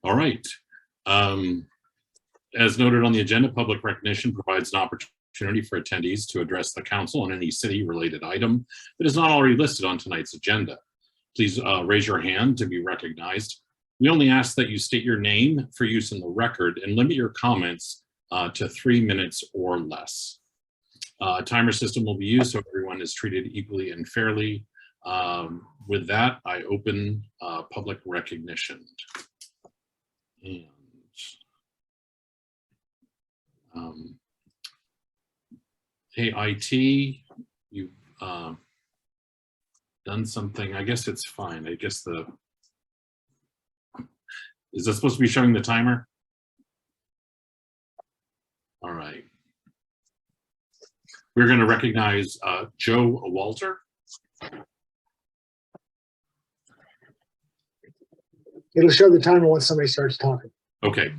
All right. As noted on the agenda, public recognition provides an opportunity for attendees to address the council on any city-related item that is not already listed on tonight's agenda. Please raise your hand to be recognized. We only ask that you state your name for use in the record and limit your comments to 3 minutes or less. A timer system will be used so everyone is treated equally and fairly. With that, I open public recognition. And AIT, you've done something. I guess it's fine. I guess is that supposed to be showing the timer? All right. We're going to recognize Joe Walter. It'll show the timer once somebody starts talking. Okay.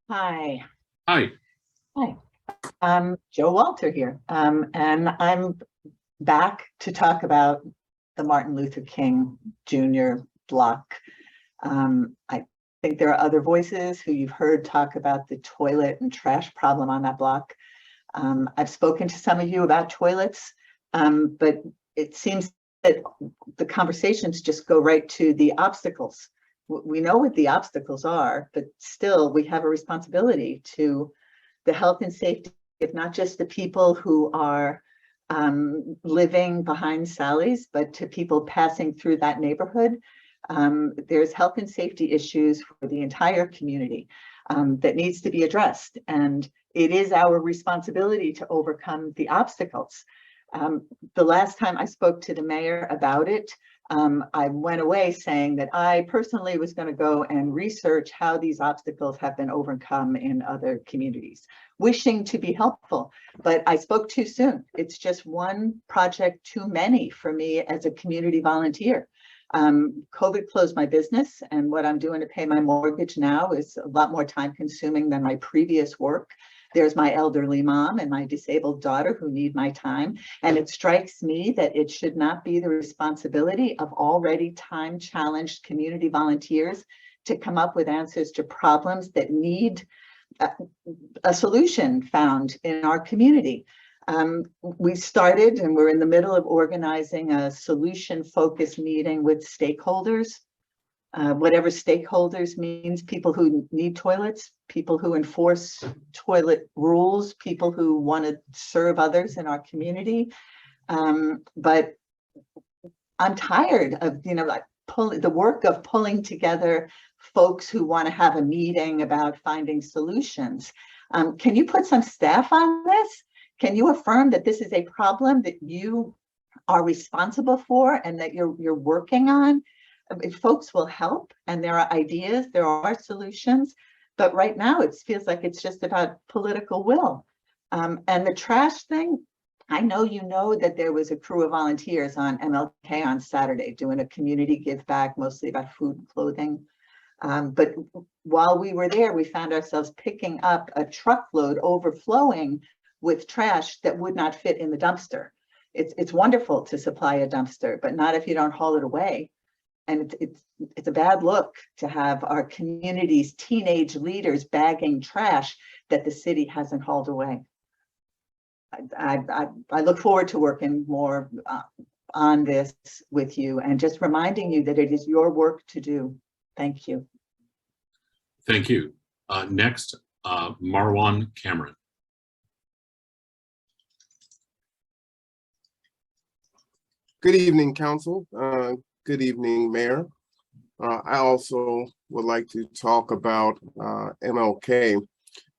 Hi. Hi. Hi. Joe Walter here, and I'm back to talk about the Martin Luther King Jr. block. I think there are other voices who you've heard talk about the toilet and trash problem on that block. I've spoken to some of you about toilets, but it seems that the conversations just go right to the obstacles. We know what the obstacles are, but still we have a responsibility to the health and safety of not just the people who are living behind Sally's, but to people passing through that neighborhood. There's health and safety issues for the entire community that needs to be addressed. And it is our responsibility to overcome the obstacles. The last time I spoke to the mayor about it, I went away saying that I personally was going to go and research how these obstacles have been overcome in other communities, wishing to be helpful, but I spoke too soon. It's just one project too many for me as a community volunteer. COVID closed my business, and what I'm doing to pay my mortgage now is a lot more time consuming than my previous work. There's my elderly mom and my disabled daughter who need my time. And it strikes me that it should not be the responsibility of already time-challenged community volunteers to come up with answers to problems that need a solution found in our community. We started and we're in the middle of organizing a solution-focused meeting with stakeholders. Whatever stakeholders means, people who need toilets, people who enforce toilet rules, people who want to serve others in our community. But I'm tired of, like the work of pulling together folks who want to have a meeting about finding solutions. Can you put some staff on this? Can you affirm that this is a problem that you are responsible for and that you're working on? If folks will help, and there are ideas, there are solutions, but right now it feels like it's just about political will. And the trash thing, I know you know that there was a crew of volunteers on MLK on Saturday doing a community give back, mostly about food and clothing. But while we were there, we found ourselves picking up a truckload overflowing with trash that would not fit in the dumpster. It's wonderful to supply a dumpster, but not if you don't haul it away. And it's a bad look to have our community's teenage leaders bagging trash that the city hasn't hauled away. I look forward to working more on this with you and just reminding you that it is your work to do. Thank you. Thank you. Next, Marwan Cameron. Good evening, Council. Good evening, Mayor. I also would like to talk about MLK.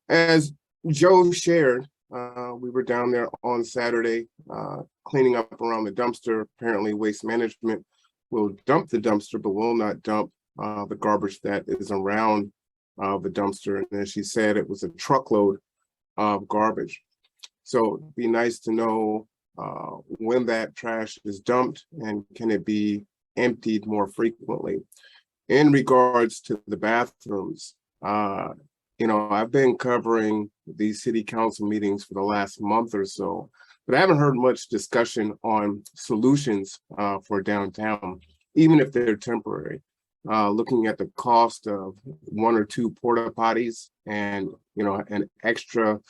As Joe shared, we were down there on Saturday cleaning up around the dumpster. Apparently Waste Management will dump the dumpster, but will not dump the garbage that is around the dumpster. And as she said, it was a truckload of garbage. So it'd be nice to know when that trash is dumped and can it be emptied more frequently. In regards to the bathrooms, I've been covering these city council meetings for the last month or so, but I haven't heard much discussion on solutions for downtown, even if they're temporary. looking at the cost of 1 or 2 porta potties, and an extra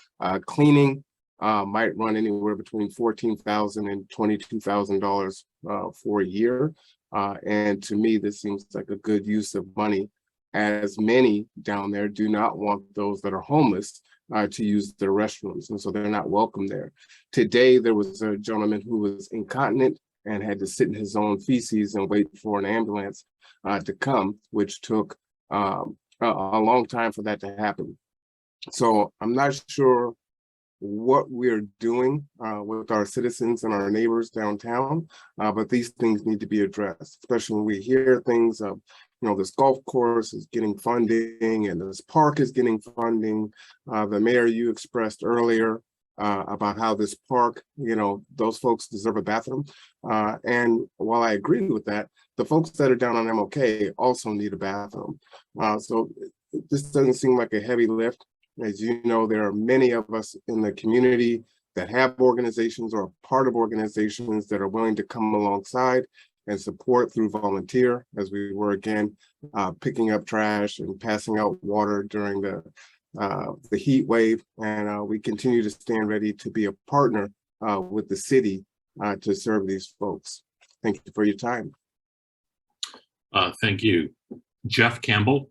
cleaning might run anywhere between $14,000 and $22,000 for a year. And to me, this seems like a good use of money, as many down there do not want those that are homeless to use their restrooms, and so they're not welcome there. Today, there was a gentleman who was incontinent and had to sit in his own feces and wait for an ambulance to come, which took a long time for that to happen. So I'm not sure what we're doing with our citizens and our neighbors downtown, but these things need to be addressed, especially when we hear things of, this golf course is getting funding and this park is getting funding. The mayor, you expressed earlier about how this park, those folks deserve a bathroom. And while I agree with that, the folks that are down on MLK also need a bathroom. So this doesn't seem like a heavy lift. As you know, there are many of us in the community that have organizations or are part of organizations that are willing to come alongside and support through volunteer, as we were again picking up trash and passing out water during the heat wave. And we continue to stand ready to be a partner with the city to serve these folks. Thank you for your time. Thank you. Jeff Campbell.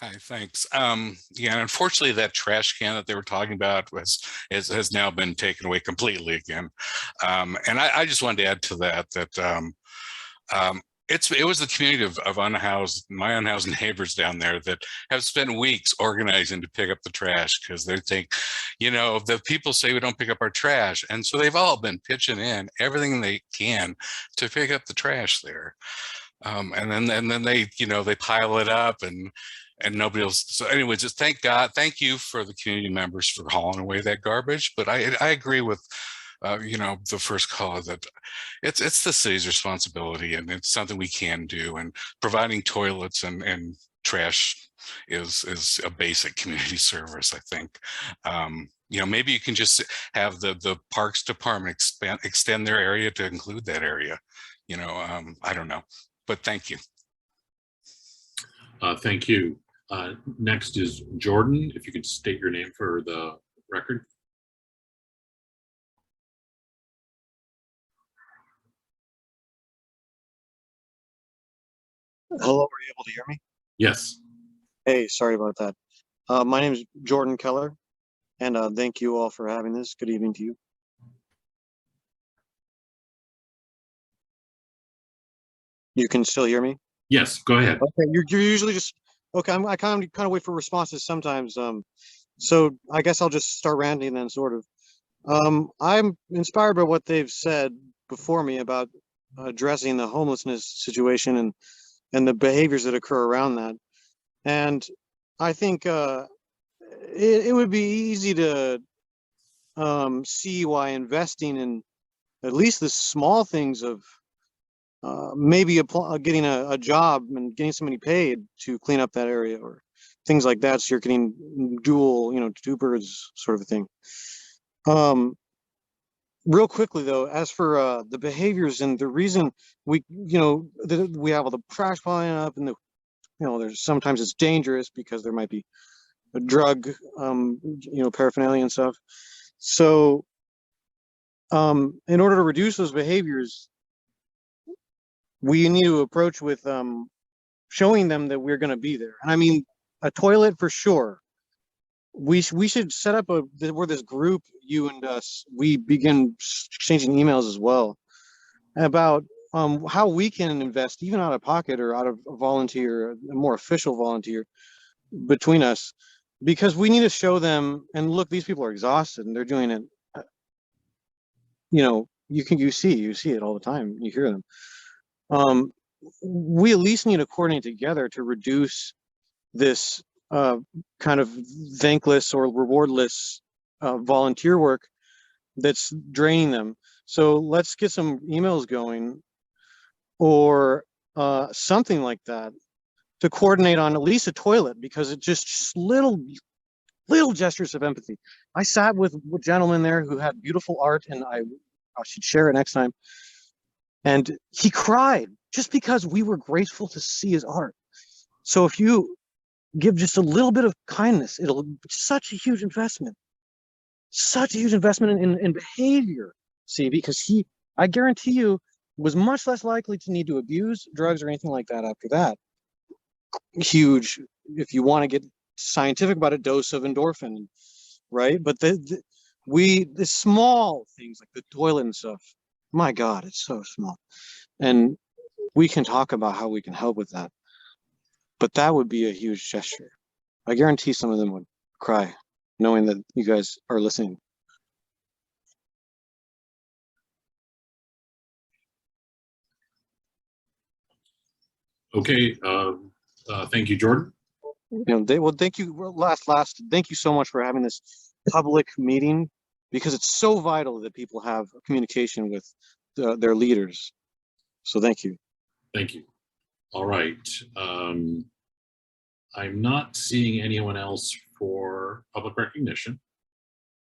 Hi, thanks. Yeah, unfortunately, that trash can that they were talking about has now been taken away completely again. And I just wanted to add to that it was the community of my unhoused neighbors down there that have spent weeks organizing to pick up the trash, because they think, the people say we don't pick up our trash, and so they've all been pitching in everything they can to pick up the trash there. And then they they pile it up and nobody else. So anyway, just thank you for the community members for hauling away that garbage. But I agree with the first caller that it's the city's responsibility, and it's something we can do, and providing toilets and trash is a basic community service, I think. Maybe you can just have the Parks Department extend their area to include that area. I don't know, but thank you. Thank you. Next is Jordan. If you could state your name for the record. Hello, are you able to hear me? Yes. Hey, sorry about that. My name is Jordan Keller, and thank you all for having this. Good evening to you. You can still hear me? Yes, go ahead. Okay, you're usually just okay. I kind of wait for responses sometimes. So I guess I'll just start ranting then, sort of. I'm inspired by what they've said before me about addressing the homelessness situation and the behaviors that occur around that. And I think it would be easy to see why investing in at least the small things of maybe getting a job and getting somebody paid to clean up that area or things like that, so you're getting two birds sort of a thing. Real quickly though, as for the behaviors and the reason we have all the trash piling up, and there's sometimes it's dangerous because there might be a drug paraphernalia and stuff. So in order to reduce those behaviors, we need to approach with showing them that we're going to be there. And I mean, a toilet for sure. We should set up we're this group, you and us, we begin exchanging emails as well about how we can invest, even out of pocket or out of a volunteer, a more official volunteer between us, because we need to show them, and look, these people are exhausted and they're doing it. You see it all the time. You hear them. We at least need to coordinate together to reduce this kind of thankless or rewardless volunteer work that's draining them. So let's get some emails going or something like that to coordinate on at least a toilet, because it's just little gestures of empathy. I sat with a gentleman there who had beautiful art, and I she'd share it next time. And he cried just because we were grateful to see his art. So if you give just a little bit of kindness, it'll be such a huge investment in behavior. See, because I guarantee you, was much less likely to need to abuse drugs or anything like that after that. Huge, if you want to get scientific about it, dose of endorphin, right? But the small things like the toilet and stuff, my God, it's so small. And we can talk about how we can help with that. But that would be a huge gesture. I guarantee some of them would cry, knowing that you guys are listening. Okay, thank you, Jordan. Thank you. Last, thank you so much for having this public meeting, because it's so vital that people have communication with their leaders. So thank you. Thank you. All right. I'm not seeing anyone else for public recognition.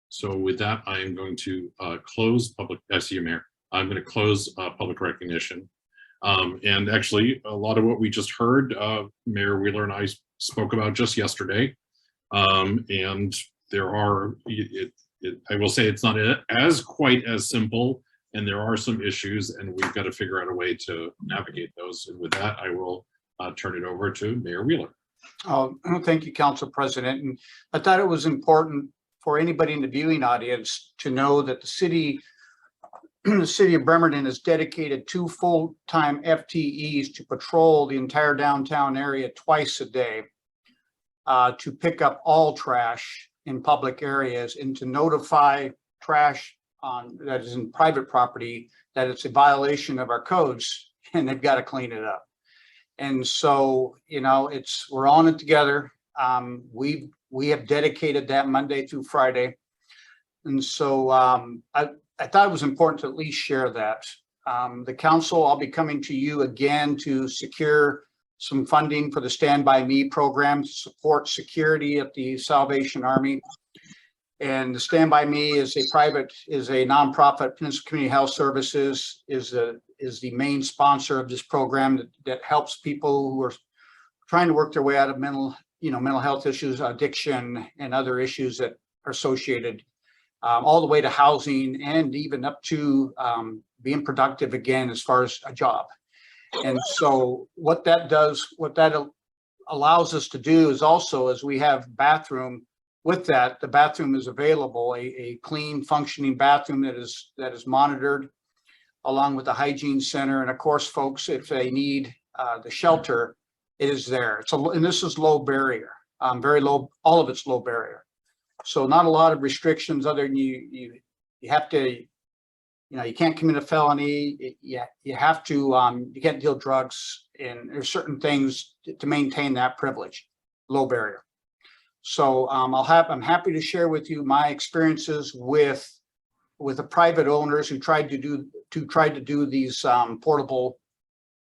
So with that, I am going to close public, I see you, Mayor. I'm going to close public recognition. And actually, a lot of what we just heard, Mayor Wheeler and I spoke about just yesterday. And there are, I will say it's not as quite as simple, and there are some issues, and we've got to figure out a way to navigate those. And with that, I will turn it over to Mayor Wheeler. Thank you, Council President. And I thought it was important for anybody in the viewing audience to know that the city of Bremerton has dedicated 2 full-time FTEs to patrol the entire downtown area twice a day to pick up all trash in public areas and to notify trash that is in private property that it's a violation of our codes and they've got to clean it up. And so, you know, we're on it together. We have dedicated that Monday through Friday. And so I thought it was important to at least share that. The council, I'll be coming to you again to secure some funding for the Stand By Me program to support security at the Salvation Army. And the Stand By Me is a nonprofit. Peninsula Community Health Services is the main sponsor of this program that helps people who are trying to work their way out of mental health issues, addiction, and other issues that are associated, all the way to housing and even up to being productive again as far as a job. And so what that allows us to do is also, as we have bathroom, with that, the bathroom is available, a clean, functioning bathroom that is monitored, along with the hygiene center. And of course, folks, if they need the shelter, it is there. And this is low barrier, very low. All of it's low barrier. So not a lot of restrictions other than you have to, you can't commit a felony. You have to, you can't deal drugs, and there's certain things to maintain that privilege, low barrier. So I'm happy to share with you my experiences with the private owners who tried to do these portable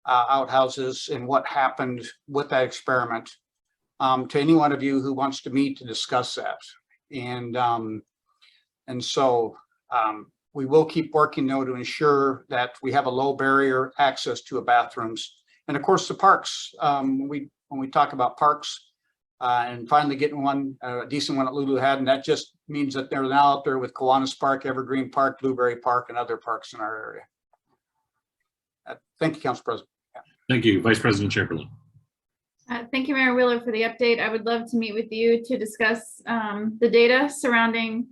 outhouses and what happened with that experiment, to any one of you who wants to meet to discuss that. And so we will keep working though to ensure that we have a low barrier access to bathrooms. And of course the parks, when we talk about parks, and finally getting one, a decent one at Lulu Haddon, that just means that they're now out there with Kiwanis Park, Evergreen Park, Blueberry Park, and other parks in our area. Thank you, Council President. Yeah. Thank you, Vice President Chamberlain. Thank you, Mayor Wheeler, for the update. I would love to meet with you to discuss the data surrounding,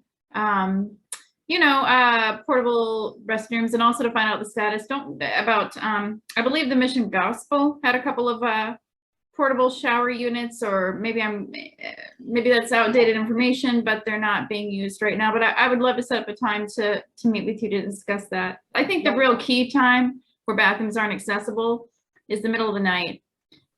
portable restrooms, and also to find out the status. I believe the Mission Gospel had a couple of portable shower units, or maybe that's outdated information, but they're not being used right now. But I would love to set up a time to meet with you to discuss that. I think the real key time where bathrooms aren't accessible is the middle of the night.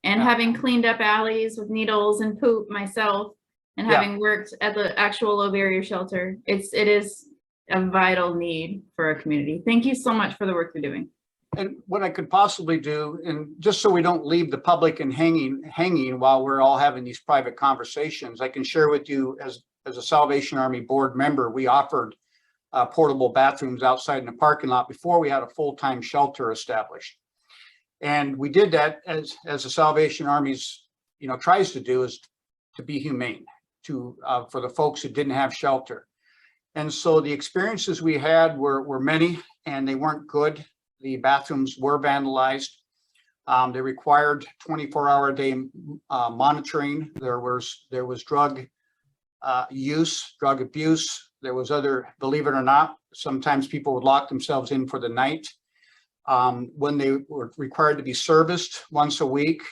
And having cleaned up alleys with needles and poop myself, and having worked at the actual low barrier shelter, it is a vital need for our community. Thank you so much for the work you're doing. And what I could possibly do, and just so we don't leave the public and hanging while we're all having these private conversations, I can share with you as a Salvation Army board member, we offered portable bathrooms outside in the parking lot before we had a full-time shelter established. And we did that as the Salvation Army's, tries to do, is to be humane for the folks who didn't have shelter. And so the experiences we had were many, and they weren't good. The bathrooms were vandalized. They required 24-hour-a-day monitoring. There was drug use, drug abuse. There was other, believe it or not, sometimes people would lock themselves in for the night. When they were required to be serviced once a week,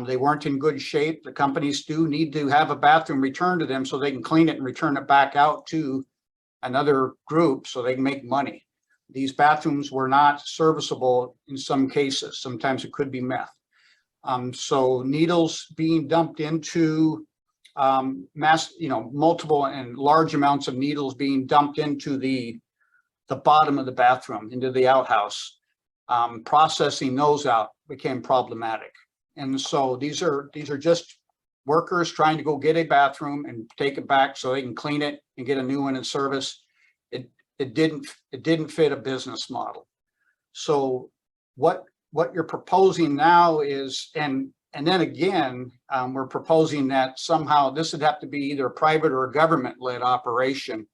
they weren't in good shape. The companies do need to have a bathroom returned to them so they can clean it and return it back out to another group so they can make money. These bathrooms were not serviceable in some cases. Sometimes it could be meth. So needles being dumped into multiple and large amounts of needles being dumped into the bottom of the bathroom, into the outhouse. Processing those out became problematic. And so these are just workers trying to go get a bathroom and take it back so they can clean it and get a new one in service. It didn't fit a business model. So what you're proposing now is, and then again, we're proposing that somehow this would have to be either a private or a government-led operation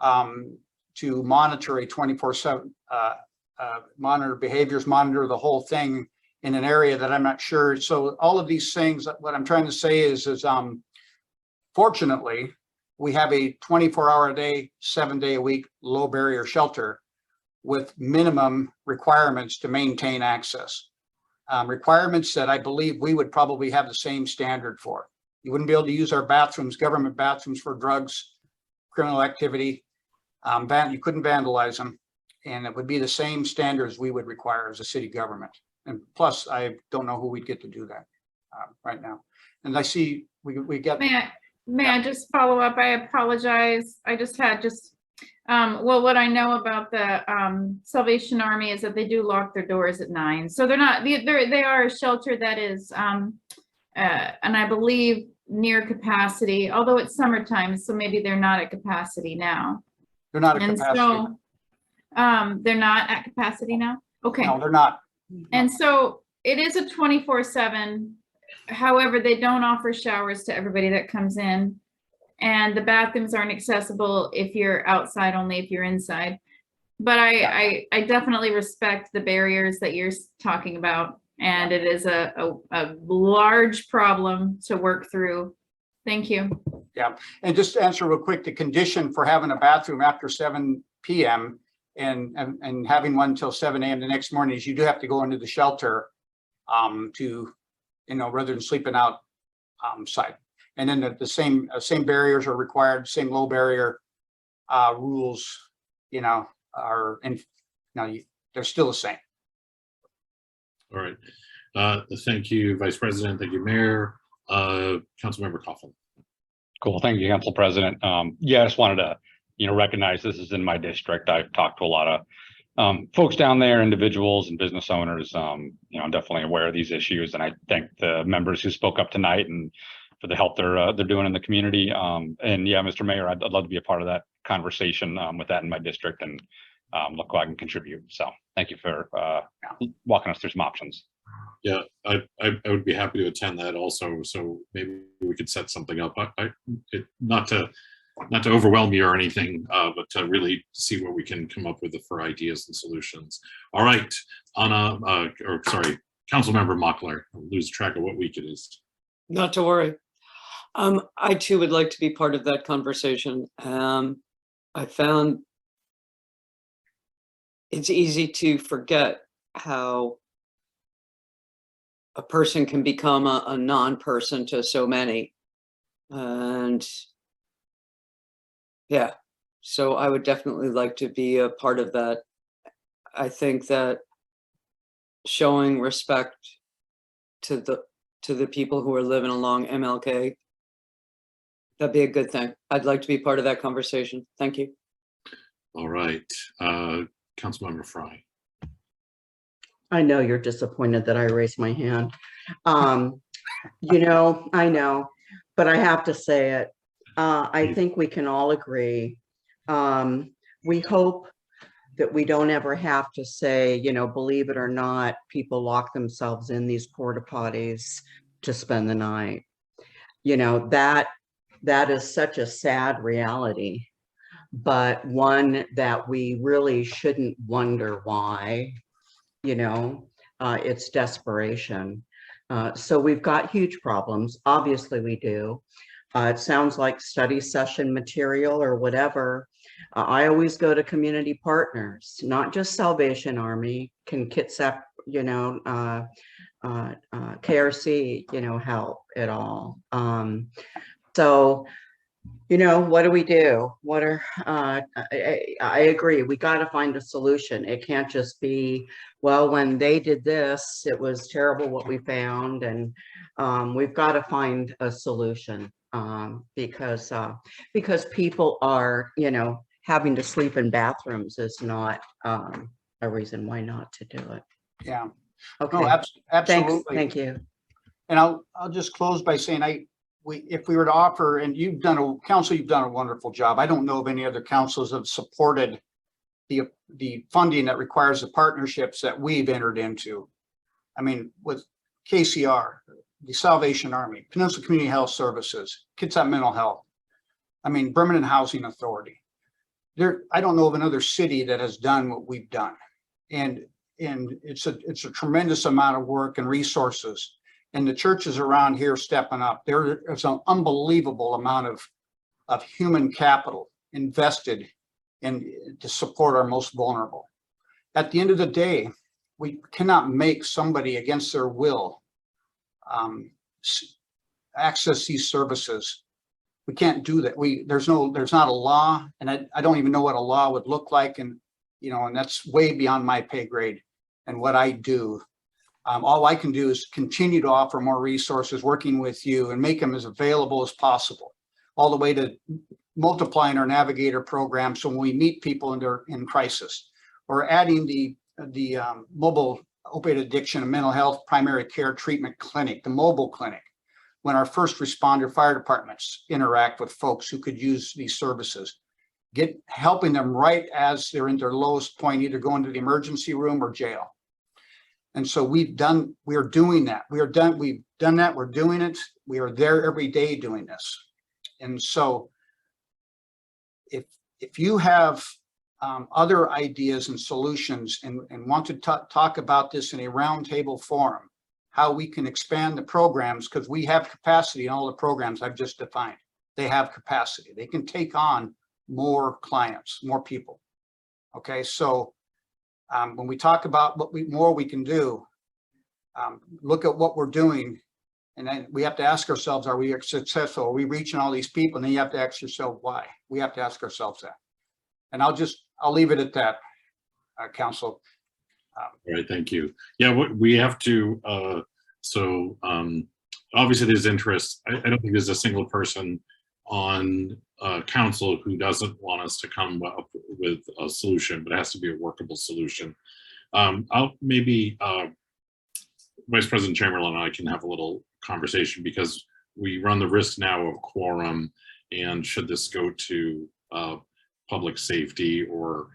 to monitor a 24/7, monitor behaviors, monitor the whole thing in an area that I'm not sure. So all of these things, what I'm trying to say is fortunately, we have a 24-hour-a-day, 7-day-a-week low barrier shelter with minimum requirements to maintain access. Requirements that I believe we would probably have the same standard for. You wouldn't be able to use our bathrooms, government bathrooms, for drugs, criminal activity. You couldn't vandalize them, and it would be the same standards we would require as a city government. And plus, I don't know who we'd get to do that right now. And I see we get. May I just follow up? I apologize. I just had well, what I know about the Salvation Army is that they do lock their doors at 9. So they are a shelter that is, and I believe near capacity, although it's summertime, so maybe they're not at capacity now. They're not at capacity. So, they're not at capacity now? Okay. No, they're not. And so it is a 24/7. However, they don't offer showers to everybody that comes in, and the bathrooms aren't accessible if you're outside, only if you're inside. But I definitely respect the barriers that you're talking about, and it is a large problem to work through. Thank you. Yeah, and just to answer real quick, the condition for having a bathroom after 7 p.m. and having one until 7 a.m. the next morning is you do have to go into the shelter to, rather than sleeping outside. And then the same barriers are required, same low barrier rules, are they're still the same. All right. Thank you, Vice President. Thank you, Mayor. Councilmember Coughlin. Cool. Thank you, Council President. Yeah, I just wanted to, recognize this is in my district. I've talked to a lot of folks down there, individuals and business owners. I'm definitely aware of these issues, and I thank the members who spoke up tonight and for the help they're doing in the community. And yeah, Mr. Mayor, I'd love to be a part of that conversation with that in my district and look what I can contribute. So thank you for walking us through some options. Yeah, I would be happy to attend that also. So maybe we could set something up. Not to overwhelm you or anything, but to really see what we can come up with for ideas and solutions. All right, Councilmember Mockler. I'll lose track of what week it is. Not to worry. I too would like to be part of that conversation. I found it's easy to forget how a person can become a non-person to so many. And yeah, so I would definitely like to be a part of that. I think that showing respect to the people who are living along MLK, that'd be a good thing. I'd like to be part of that conversation. Thank you. All right, Councilmember Fry. I know you're disappointed that I raised my hand. I know, but I have to say it. I think we can all agree we hope that we don't ever have to say, you know, believe it or not, people lock themselves in these porta potties to spend the night. You know, that is such a sad reality, but one that we really shouldn't wonder why. You know, it's desperation. So we've got huge problems. Obviously we do. It sounds like study session material or whatever. I always go to community partners, not just Salvation Army, can Kitsap, you know, KRC, you know, help at all. So, you know, what do we do? What are, I agree, we got to find a solution. It can't just be, well, when they did this, it was terrible what we found. And we've got to find a solution because people are, you know, having to sleep in bathrooms is not a reason why not to do it. Yeah. Okay. No, absolutely. Thank you. And I'll just close by saying if we were to offer, and you've done a wonderful job. I don't know of any other councils that have supported the funding that requires the partnerships that we've entered into. I mean, with KCR, the Salvation Army, Peninsula Community Health Services, Kitsap Mental Health, I mean, Bremerton Housing Authority. I don't know of another city that has done what we've done. And it's a tremendous amount of work and resources. And the churches around here stepping up. There is an unbelievable amount of human capital invested to support our most vulnerable. At the end of the day, we cannot make somebody against their will access these services. We can't do that. There's not a law, and I don't even know what a law would look like, and you know, and that's way beyond my pay grade and what I do. All I can do is continue to offer more resources, working with you, and make them as available as possible, all the way to multiplying our navigator program. So when we meet people in crisis, or adding the mobile opiate addiction and mental health primary care treatment clinic, the mobile clinic, when our first responder fire departments interact with folks who could use these services, helping them right as they're in their lowest point, either going to the emergency room or jail. And so we're doing that. We've done that, we're doing it. We are there every day doing this. And so if you have other ideas and solutions and want to talk about this in a roundtable forum, how we can expand the programs, because we have capacity in all the programs I've just defined. They have capacity. They can take on more clients, more people. Okay, so when we talk about what more we can do, look at what we're doing, and then we have to ask ourselves, are we successful? Are we reaching all these people? And then you have to ask yourself why. We have to ask ourselves that. And I'll leave it at that, Council. All right, thank you. Yeah, we have to, obviously there's interest. I don't think there's a single person on council who doesn't want us to come up with a solution, but it has to be a workable solution. Maybe Vice President Chamberlain and I can have a little conversation, because we run the risk now of quorum, and should this go to public safety, or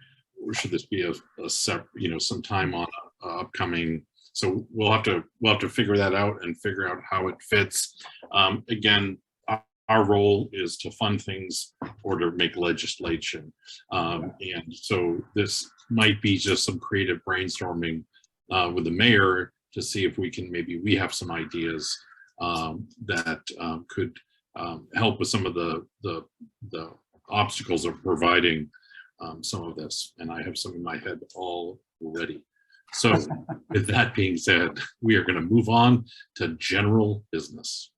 should this be a separate, some time on upcoming? So we'll have to figure that out and figure out how it fits. Again, our role is to fund things or to make legislation. And so this might be just some creative brainstorming with the mayor to see if we have some ideas that could help with some of the obstacles of providing some of this. And I have some in my head already. So with that being said, we are going to move on to general business.